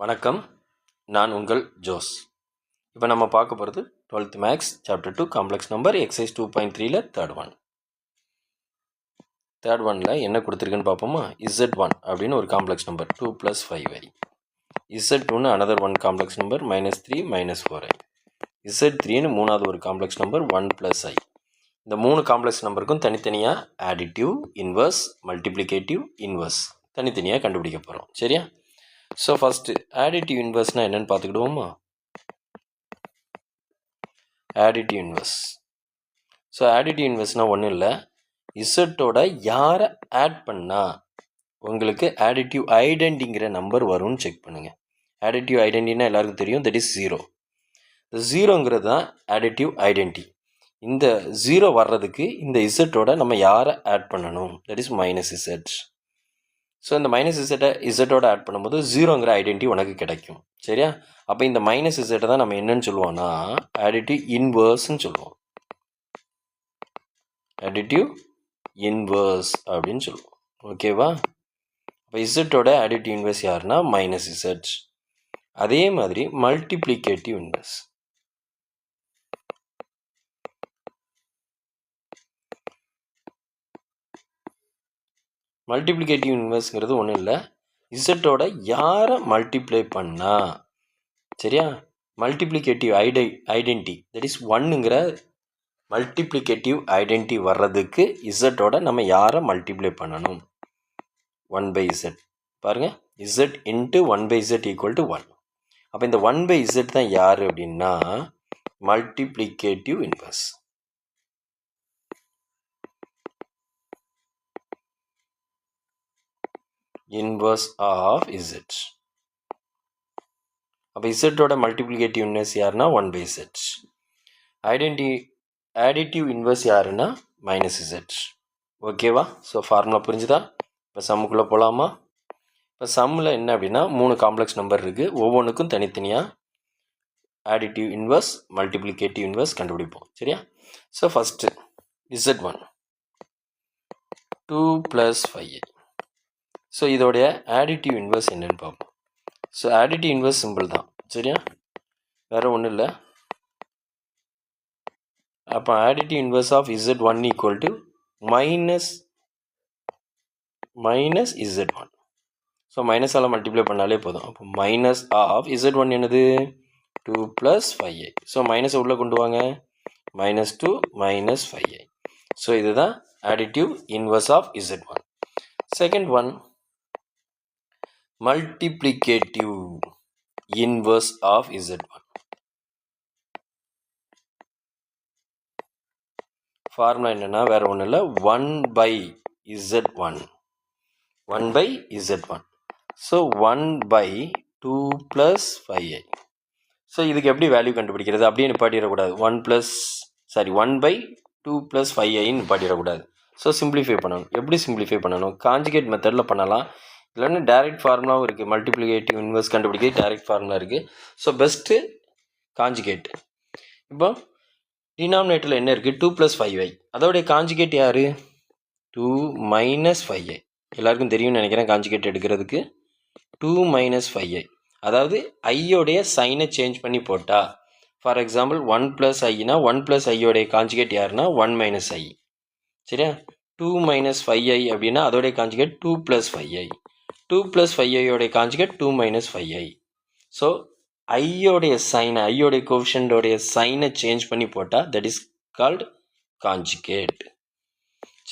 வணக்கம், நான் உங்கள் ஜோஸ். இப்போ நம்ம பார்க்க போகிறது 12th maths chapter 2 complex number exercise 2.3ல தேர்ட் ஒனில் என்ன கொடுத்துருக்குன்னு பார்ப்போமா. Z1 அப்படின்னு ஒரு காம்ப்ளெக்ஸ் நம்பர் 2 + 5i. Z2ன்னு another one complex number -3 -4i. Z3ன்னு மூணாவது ஒரு காம்ப்ளெக்ஸ் நம்பர் 1 + i. இந்த மூணு காம்ப்ளெக்ஸ் நம்பருக்கும் தனித்தனியாக ஆடிட்டிவ், இன்வர்ஸ், மல்டிப்ளிகேட்டிவ், இன்வர்ஸ் தனித்தனியாக கண்டுபிடிக்க போகிறோம். சரியா? ஸோ ஃபஸ்ட்டு ஆடிட்டிவ் இன்வர்ஸ்னால் என்னென்னு பார்த்துக்கிடுவோமா. Additive inverse. ஸோ ஆடிட்டிவ் இன்வர்ஸ்னால் ஒன்றும் இல்லை, இசட்டோட யாரை ஆட் பண்ணால் உங்களுக்கு ஆடிட்டிவ் ஐடென்டிங்கிற நம்பர் வரும்னு செக் பண்ணுங்கள். ஆடிட்டிவ் ஐடென்டினா எல்லாருக்கும் தெரியும், தட் இஸ் 0. இந்த 0ங்கிறது தான் ஆடிட்டிவ் ஐடென்டி. இந்த 0 வர்றதுக்கு இந்த இசட்டோட நம்ம யாரை ஆட் பண்ணணும், தட் இஸ் -z. ஸோ இந்த -z ஆட் பண்ணும்போது 0ங்கிற ஐடென்டி உனக்கு கிடைக்கும். சரியா? அப்போ இந்த -z தான் நம்ம என்னன்னு சொல்லுவோம்னா ஆடிட்டிவ் இன்வர்ஸ்ன்னு சொல்லுவோம். ஆடிட்டிவ் இன்வர்ஸ் அப்படின்னு சொல்லுவோம். ஓகேவா? இப்போ இசட்டோட ஆடிட்டிவ் இன்வர்ஸ் யாருன்னா -z. அதே மாதிரி மல்டிப்ளிகேட்டிவ் இன்வர்ஸ். மல்டிப்ளிகேட்டிவ் இன்வர்ஸ்ங்கிறது ஒன்றும் இல்லை, இசட்டோட யாரை மல்டிப்ளை பண்ணா, சரியா, மல்டிப்ளிகேட்டிவ் ஐடென்டி தட் இஸ் 1ங்கிற மல்டிப்ளிகேட்டிவ் ஐடென்டி வர்றதுக்கு இசட்டோட நம்ம யாரை மல்டிப்ளை பண்ணணும், 1/z. பாருங்கள், z into 1/z equal to 1. அப்போ இந்த 1/z தான் யார் அப்படின்னா multiplicative inverse. Inverse of z. அப்போ இசட்டோட மல்டிப்ளிகேட்டிவ் இன்வர்ஸ் யாருன்னா 1/z. ஆடிட்டிவ் இன்வர்ஸ் யாருன்னா -z. ஓகேவா? ஸோ ஃபார்முலா புரிஞ்சுதா? இப்போ சம்முக்குள்ளே போகலாமா? இப்போ சம்மில் என்ன அப்படின்னா 3 காம்ப்ளெக்ஸ் நம்பர் இருக்குது, ஒவ்வொன்றுக்கும் தனித்தனியாக ஆடிட்டிவ் இன்வர்ஸ், மல்டிப்ளிகேட்டிவ் இன்வர்ஸ் கண்டுபிடிப்போம். சரியா? So first Z1 2 + 5i. So இதோடைய ஆடிட்டிவ் இன்வர்ஸ் என்னன்னு பார்ப்போம். ஸோ ஆடிட்டிவ் இன்வர்ஸ் சிம்பிள் தான். சரியா? வேறு ஒன்றும் இல்லை. அப்போ additive inverse of Z1 equal to -z1. So மைனஸால் மல்டிப்ளை பண்ணாலே போதும். அப்போ மைனஸ் ஆஃப் Z1 என்னது 2 + 5i. ஸோ மைனஸை உள்ளே கொண்டு வாங்க, -2 -5i. ஸோ இதுதான் additive inverse of Z1. Second one multiplicative inverse of Z1. Formula என்னென்னா வேறு ஒன்றும் இல்லை, 1/z1. 1/z1. So 1/2 + 5i. So இதுக்கு எப்படி வேல்யூ கண்டுபிடிக்கிறது? அப்படியே நிப்பாட்டிடக்கூடாது. 1/2 + 5iன்னு நிப்பாட்டிடக்கூடாது. ஸோ சிம்பிளிஃபை பண்ணணும். எப்படி சிம்பிளிஃபை பண்ணணும்? காஞ்சுகேட் மெத்தடில் பண்ணலாம், இல்லைன்னா டைரக்ட் ஃபார்முலாவும் இருக்குது. மல்டிப்ளிகேட்டிவ் இன்வர்ஸ் கண்டுபிடிக்க டைரக்ட் ஃபார்முலா இருக்குது. So best conjugate. இப்போ டினாமினேட்டரில் என்ன இருக்குது? 2 + 5i. அதோடைய காஞ்சுகேட் யார்? 2 - 5i. எல்லாருக்கும் தெரியும்னு நினைக்கிறேன் காஞ்சுகேட் எடுக்கிறதுக்கு. 2 - 5i, அதாவது ஐயோடைய சைனை சேஞ்ச் பண்ணி போட்டால், ஃபார் எக்ஸாம்பிள் 1 + iனா 1 + iயோடைய காஞ்சுகேட் யாருன்னா 1 - i. சரியா? 2 - 5i அப்படின்னா அதோடைய காஞ்சுகேட் 2 + 5i. 2 + 5iயோடைய காஞ்சுகேட் 2 - 5i. ஸோ ஐயோடைய சைனை, ஐயோடைய கோஎஃபிஷியன்டோடைய சைனை சேஞ்ச் பண்ணி போட்டால் தட் இஸ் கால்டு காஞ்சுகேட்.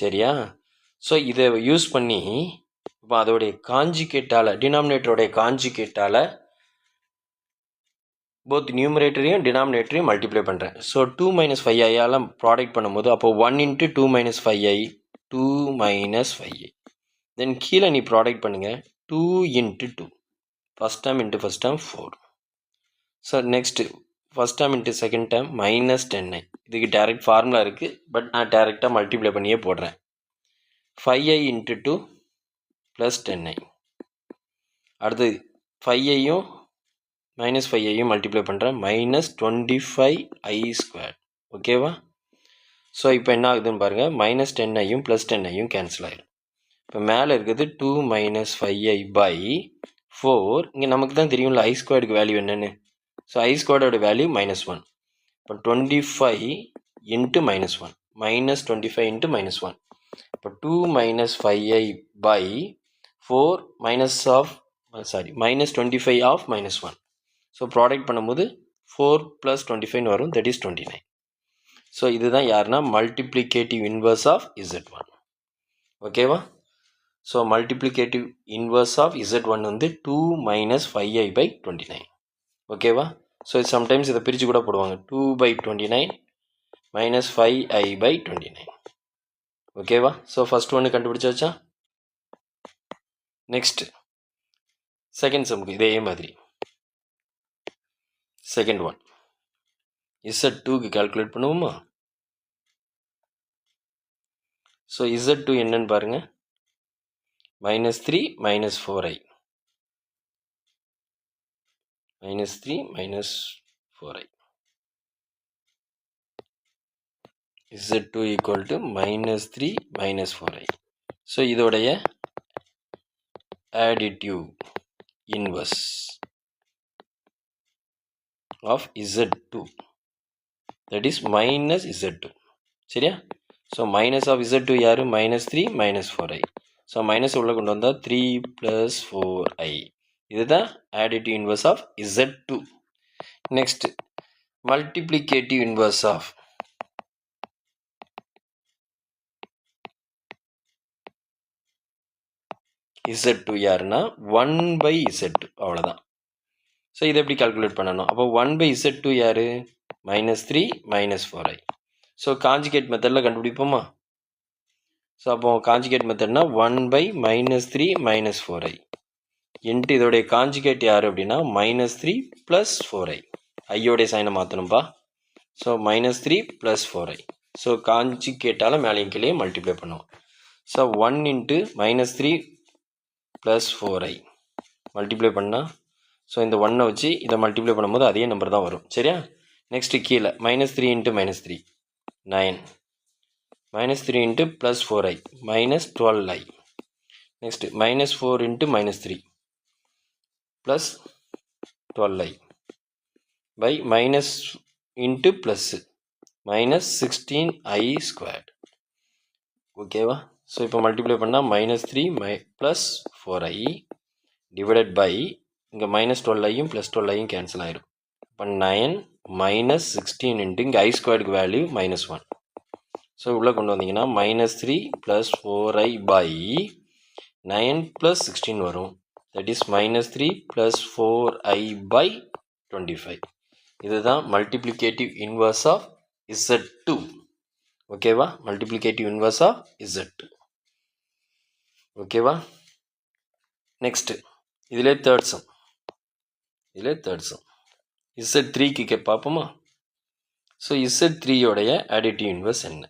சரியா? ஸோ இதை யூஸ் பண்ணி இப்போ அதோடைய காஞ்சுகேட்டால், டினாமினேட்டருடைய காஞ்சுகேட்டால் போத் நியூமரேட்டரையும் டினாமினேட்டரையும் மல்டிப்ளை பண்ணுறேன். ஸோ 2 - 5iயால் ப்ராடக்ட் பண்ணும்போது அப்போ 1 × 2 - 5i, 2 - 5i. தென் கீழே நீ ப்ராடக்ட் பண்ணுங்கள், 2 × 2, first term into first term 4. So next first term into second term -10i. இதுக்கு டைரக்ட் ஃபார்முலா இருக்குது, பட் நான் டைரெக்டாக மல்டிப்ளை பண்ணியே போடுறேன். 5i × 2 + 10i. அடுத்து 5ஐயும் -5ஐயும் மல்டிப்ளை பண்ணுறேன், -25i². ஓகேவா? ஸோ இப்போ என்ன ஆகுதுன்னு பாருங்கள், -10ஐயும் +10ஐயும் கேன்சல் ஆகிடும். இப்போ மேலே இருக்கிறது 2 - 5i 4 இங்கே நமக்கு தான் தெரியும்ல ஐ ஸ்கொயர்டுக்கு வேல்யூ என்னென்னு. ஸோ ஐ ஸ்கொயர்டோட வேல்யூ -1. இப்போ 25 இன்ட்டு -1 -25 இன்ட்டு -1. இப்போ 2 - 5i by 4 -25 of -1. So product பண்ணும்போது 4 + 25 வரும், தட் இஸ் 29. ஸோ இதுதான் யாருன்னா மல்டிப்ளிகேட்டிவ் இன்வர்ஸ் ஆஃப் Z1. ஓகேவா? So multiplicative inverse of Z1 வந்து 2 - 5i by 29. ஓகேவா? ஸோ சம்டைம்ஸ் இதை பிரித்து கூட போடுவாங்க, 2/29 - 5i by 29. ஓகேவா? ஸோ ஃபஸ்ட் ஒன்று கண்டுபிடிச்சாச்சா? நெக்ஸ்ட் செகண்ட் சம்முக்கு இதே மாதிரி செகண்ட் ஒன் Z2க்கு கால்குலேட் பண்ணுவோமா? ஸோ Z2 என்னன்னு பாருங்கள், -3 - 4i -3 - 4i Z2 equal to -3 - 4i. So இதோடைய additive inverse of Z2, that is minus Z2. சரியா? ஸோ மைனஸ் ஆஃப் Z2 யார்? -3 - 4i. ஸோ மைனஸ் உள்ள கொண்டு வந்தால் 3 + 4i. இதுதான் additive inverse of Z2. Next multiplicative inverse of Z2 யாருன்னா 1/Z2. அவ்வளோதான். So இதை எப்படி கால்குலேட் பண்ணணும்? அப்போ 1/Z2 யார்? -3 - 4i. ஸோ காஞ்சிகேட் மெத்தடில் கண்டுபிடிப்போமா? ஸோ அப்போ காஞ்சிகேட் மெத்தட்னா 1/-3 - 4i இன்ட்டு இதோடைய காஞ்சிகேட் யார் அப்படின்னா -3 + 4i. ஐயோடைய சைனை மாற்றணும்ப்பா. So -3 + 4i. ஸோ காஞ்சிகேட்டால் மேலேயும் கீழே மல்டிப்ளை பண்ணுவோம். ஸோ 1 × -3 + 4i மல்டிப்ளை பண்ணால், ஸோ இந்த 1 வச்சு இதை மல்டிப்ளை பண்ணும்போது அதே நம்பர் தான் வரும். சரியா? நெக்ஸ்ட்டு கீழே -3 × -3 9 -3 × +4i -12i. Next -4 × -3 +12i by minus into plus -16i². ஓகேவா? ஸோ இப்போ மல்டிப்ளை பண்ணால் -3 + 4i டிவைடட் பை இங்கே -12iயும் +12iயும் கேன்சல் ஆயிடும். இப்போ 9 - 16 இன்ட்டு இங்கே i² வேல்யூ -1. ஸோ உள்ளே கொண்டு வந்தீங்கன்னா -3 + 4i by 9 + 16 வரும், தட் இஸ் -3 + 4i by 25. இதுதான் மல்டிப்ளிகேட்டிவ் இன்வர்ஸ் ஆஃப் Z2. ஓகேவா? Multiplicative inverse of Z2. ஓகேவா? நெக்ஸ்ட்டு இதிலே தேர்ட் சம் Z3க்கு பார்ப்போமா? ஸோ Z3யோடைய additive inverse என்ன?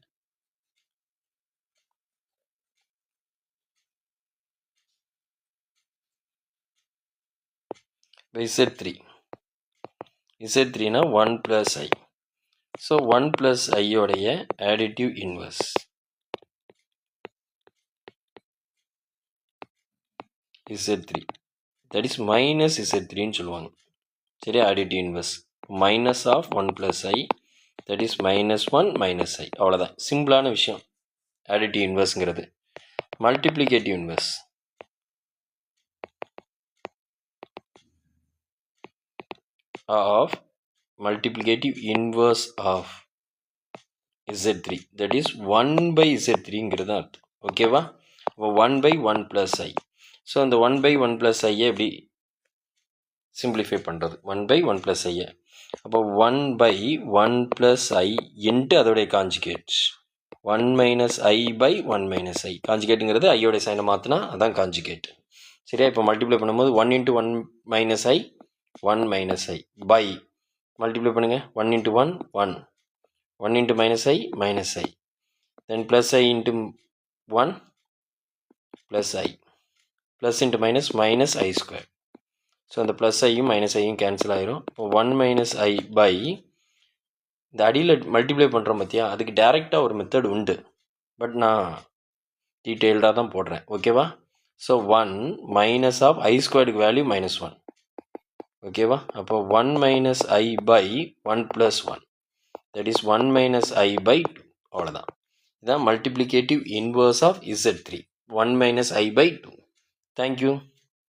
Z3னா 1 + i. So 1 + iயோடைய additive inverse Z3, that is minus Z3ன்னு சொல்லுவாங்க. சரியா? additive inverse minus of 1 + i, that is -1 - i. அவ்வளோதான், சிம்பிளான விஷயம் additive inverseங்கிறது. Multiplicative inverse of Z3, that is 1/Z3ங்கிறது அர்த்தம். ஓகேவா? இப்போ 1/1 + i. ஸோ அந்த 1/1 + i எப்படி சிம்பிளிஃபை பண்ணுறது? 1/1 + i. அப்போ 1/1 + i இன்ட்டு அதோடைய காஞ்சிகேட் 1 - i by 1 - i. காஞ்சிகேட்டுங்கிறது ஐயோடைய சைனை மாற்றினா அதான் காஞ்சிகேட். சரியா? இப்போ மல்டிப்ளை பண்ணும்போது 1 × 1 - i 1 - i by மல்டிப்ளை பண்ணுங்கள், 1 × 1 1 1 × -i -i, then +i × 1 +i, plus into minus -i². So அந்த ப்ளஸ் ஐயும் -ஐயும் கேன்சல் ஆயிரும். இப்போ 1 - i by இந்த அடியில் மல்டிப்ளை பண்ணுறோம் பார்த்தியா, அதுக்கு டேரெக்டாக ஒரு மெத்தட் உண்டு, பட் நான் டீட்டெயில்டாக தான் போடுறேன். ஓகேவா? ஸோ 1 மைனஸ் ஆஃப் ஐ ஸ்கொயர்டுக்கு வேல்யூ -1. ஓகேவா? அப்போ 1 minus i by 1 plus 1, that is 1 minus i by 2. அவ்வளோதான். இதான் multiplicative inverse of Z3, 1 minus i by 2. Thank you.